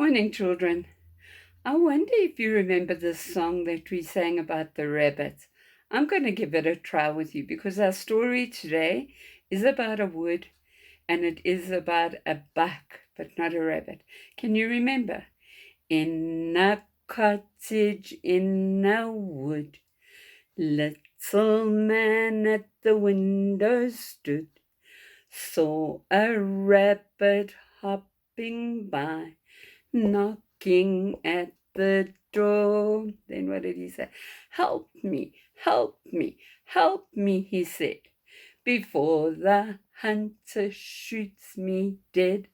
morning, children. I wonder if you remember this song that we sang about the rabbit. I'm going to give it a try with you because our story today is about a wood and it is about a buck, but not a rabbit. Can you remember? In a cottage in a wood, little man at the window stood, saw a rabbit hopping by, knocking at the door. Then what did he say? Help me, help me, help me, he said, before the hunter shoots me dead.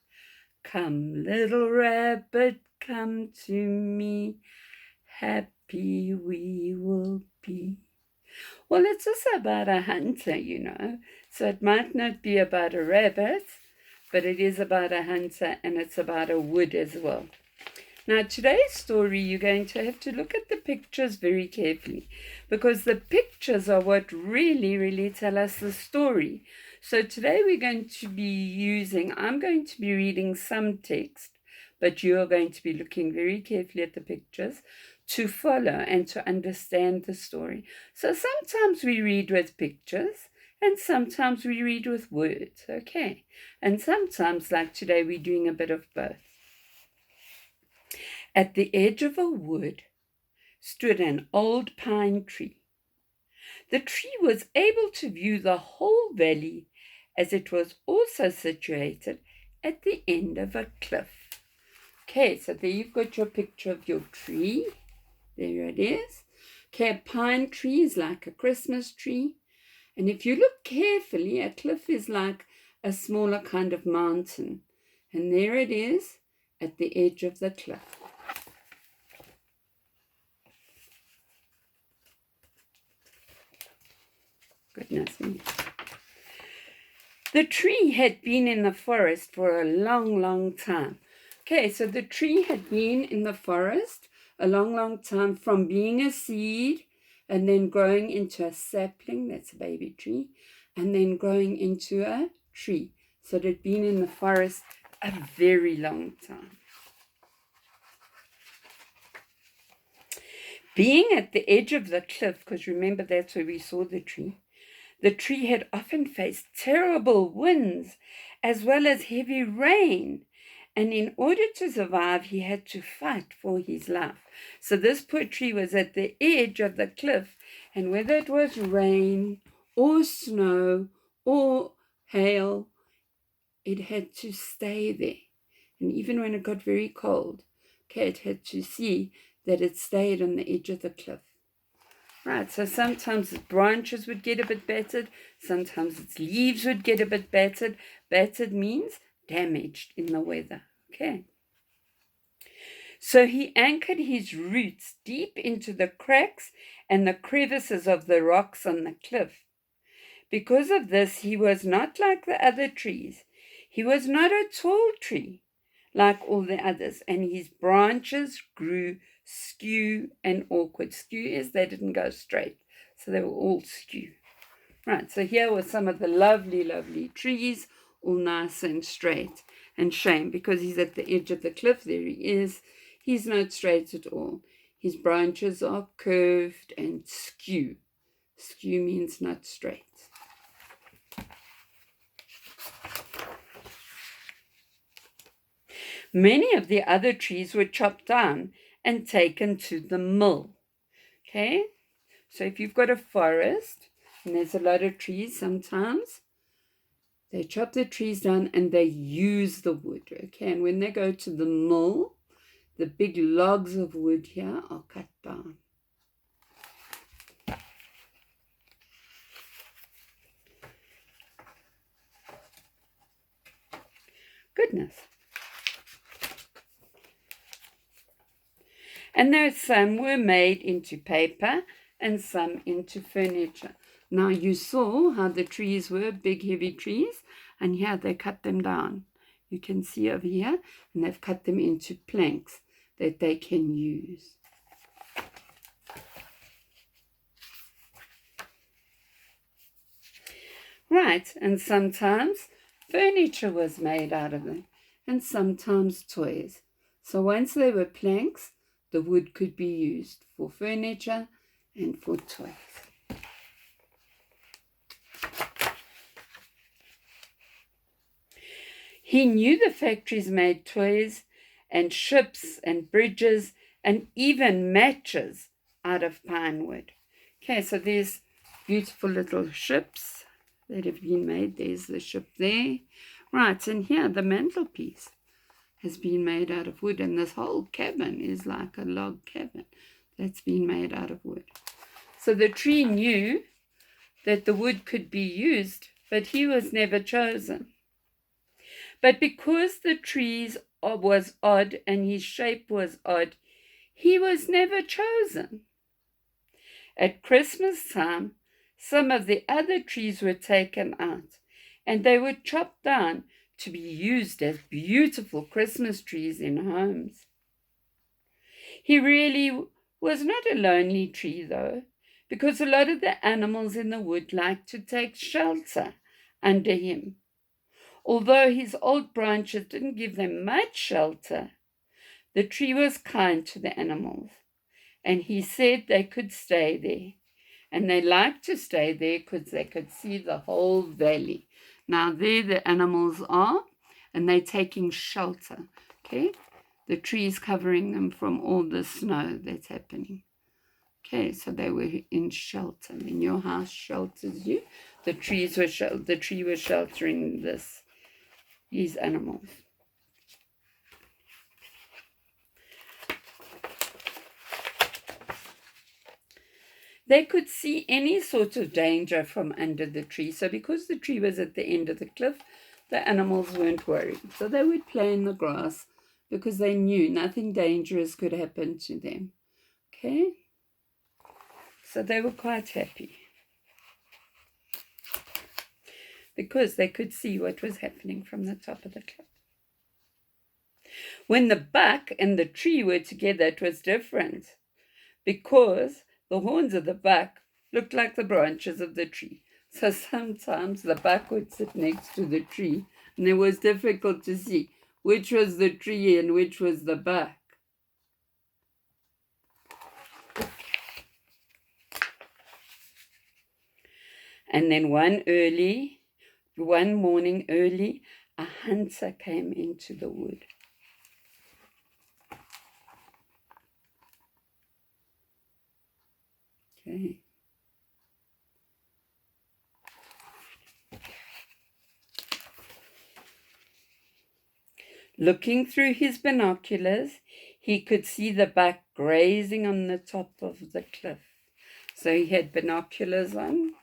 Come, little rabbit, come to me, happy we will be. Well, it's also about a hunter, so it might not be about a rabbit, but it is about a hunter and it's about a wood as well. Now, today's story, you're going to have to look at the pictures very carefully because the pictures are what really, really tell us the story. So today I'm going to be reading some text, but you are going to be looking very carefully at the pictures to follow and to understand the story. So sometimes we read with pictures and sometimes we read with words, okay? And sometimes, like today, we're doing a bit of both. At the edge of a wood stood an old pine tree. The tree was able to view the whole valley as it was also situated at the end of a cliff. Okay, so there you've got your picture of your tree. There it is. Okay, a pine tree is like a Christmas tree. And if you look carefully, a cliff is like a smaller kind of mountain. And there it is at the edge of the cliff. Goodness me. The tree had been in the forest for a long, long time. Okay, so the tree had been in the forest a long, long time from being a seed and then growing into a sapling, that's a baby tree, and then growing into a tree. So it had been in the forest a very long time. Being at the edge of the cliff, because remember that's where we saw the tree had often faced terrible winds as well as heavy rain. And in order to survive, he had to fight for his life. So this poor tree was at the edge of the cliff. And whether it was rain or snow or hail, it had to stay there. And even when it got very cold, it had to see that it stayed on the edge of the cliff. Right, so sometimes its branches would get a bit battered, sometimes its leaves would get a bit battered. Battered means damaged in the weather, okay? So he anchored his roots deep into the cracks and the crevices of the rocks on the cliff. Because of this, he was not like the other trees. He was not a tall tree like all the others, and his branches grew skew and awkward. Skew is they didn't go straight, so they were all skew. Right, so here were some of the lovely, lovely trees, all nice and straight. And shame, because he's at the edge of the cliff, there he is. He's not straight at all. His branches are curved and skew. Skew means not straight. Many of the other trees were chopped down and taken to the mill. Okay, so if you've got a forest and there's a lot of trees, sometimes they chop the trees down and they use the wood. Okay, and when they go to the mill, the big logs of wood here are cut down. Goodness. And those some were made into paper and some into furniture. Now you saw how the trees were big, heavy trees, and here they cut them down. You can see over here, and they've cut them into planks that they can use. Right, and sometimes furniture was made out of them, and sometimes toys. So once they were planks, the wood could be used for furniture and for toys. He knew the factories made toys and ships and bridges and even matches out of pine wood. Okay, so there's beautiful little ships that have been made. There's the ship there. Right, and here the mantelpiece has been made out of wood, and this whole cabin is like a log cabin that's been made out of wood. So the tree knew that the wood could be used, but he was never chosen. But because the tree was odd and his shape was odd, he was never chosen. At Christmas time, some of the other trees were taken out, and they were chopped down to be used as beautiful Christmas trees in homes. He really was not a lonely tree, though, because a lot of the animals in the wood liked to take shelter under him. Although his old branches didn't give them much shelter, the tree was kind to the animals, and he said they could stay there. And they liked to stay there because they could see the whole valley. Now there the animals are, and they're taking shelter, okay? The trees covering them from all the snow that's happening. Okay, so they were in shelter. When your house shelters you, the tree was sheltering these animals. They could see any sort of danger from under the tree. So because the tree was at the end of the cliff, the animals weren't worried. So they would play in the grass because they knew nothing dangerous could happen to them. Okay? So they were quite happy because they could see what was happening from the top of the cliff. When the buck and the tree were together, it was different because the horns of the buck looked like the branches of the tree. So sometimes the buck would sit next to the tree, and it was difficult to see which was the tree and which was the buck. And then one morning early, a hunter came into the wood. Okay. Looking through his binoculars, he could see the buck grazing on the top of the cliff. So he had binoculars on.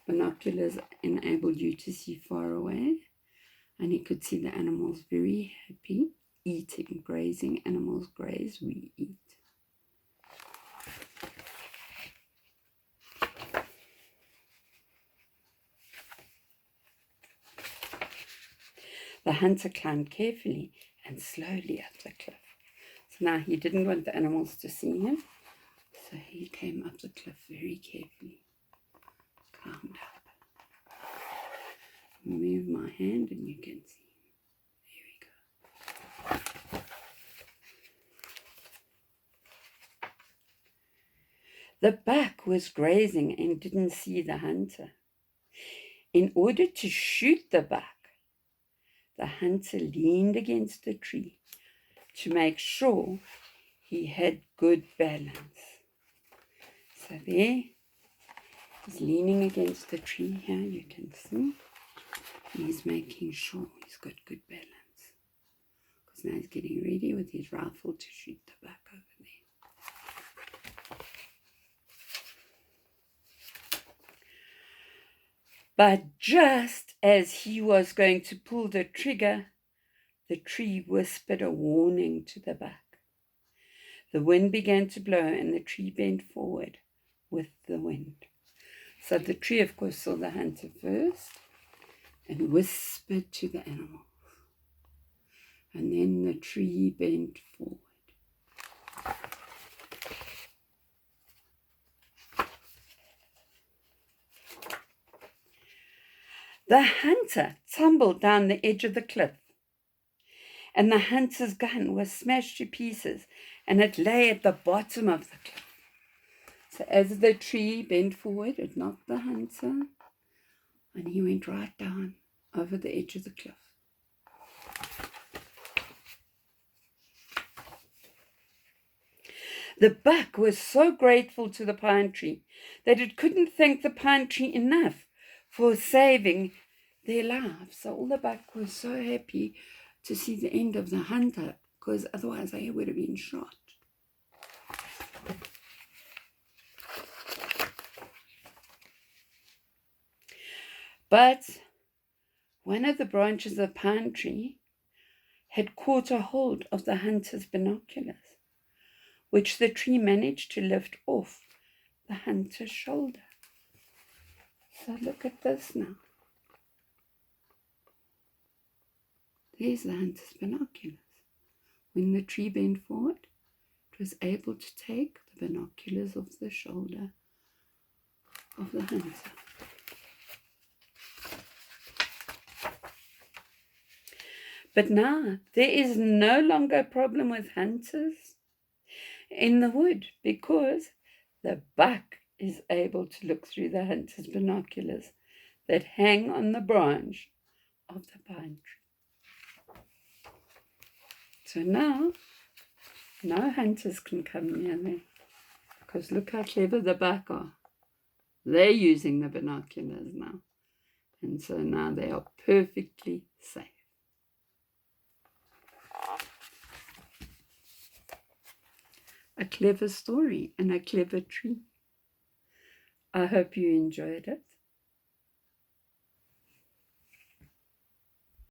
Binoculars enabled you to see far away. And he could see the animals very happy, eating, grazing. Animals graze, we eat. The hunter climbed carefully and slowly up the cliff. So now he didn't want the animals to see him, so he came up the cliff very carefully, climbed up. Move my hand and you can see him. There we go. The buck was grazing and didn't see the hunter. In order to shoot the buck, the hunter leaned against a tree to make sure he had good balance. So there, he's leaning against the tree here, you can see. He's making sure he's got good balance. Because now he's getting ready with his rifle to shoot the buck over there. But just as he was going to pull the trigger, the tree whispered a warning to the buck. The wind began to blow and the tree bent forward with the wind. So the tree, of course, saw the hunter first and whispered to the animals. And then the tree bent forward. The hunter tumbled down the edge of the cliff and the hunter's gun was smashed to pieces, and it lay at the bottom of the cliff. So as the tree bent forward, it knocked the hunter, and he went right down over the edge of the cliff. The buck was so grateful to the pine tree that it couldn't thank the pine tree enough for saving their lives. So all the buck was so happy to see the end of the hunter, because otherwise they would have been shot. But one of the branches of the pine tree had caught a hold of the hunter's binoculars, which the tree managed to lift off the hunter's shoulder. So look at this now. There's the hunter's binoculars. When the tree bent forward, it was able to take the binoculars off the shoulder of the hunter. But now there is no longer a problem with hunters in the wood, because the buck is able to look through the hunter's binoculars that hang on the branch of the pine tree. So now, no hunters can come near them, because look how clever the buck are. They're using the binoculars now, and so now they are perfectly safe. A clever story and a clever tree. I hope you enjoyed it.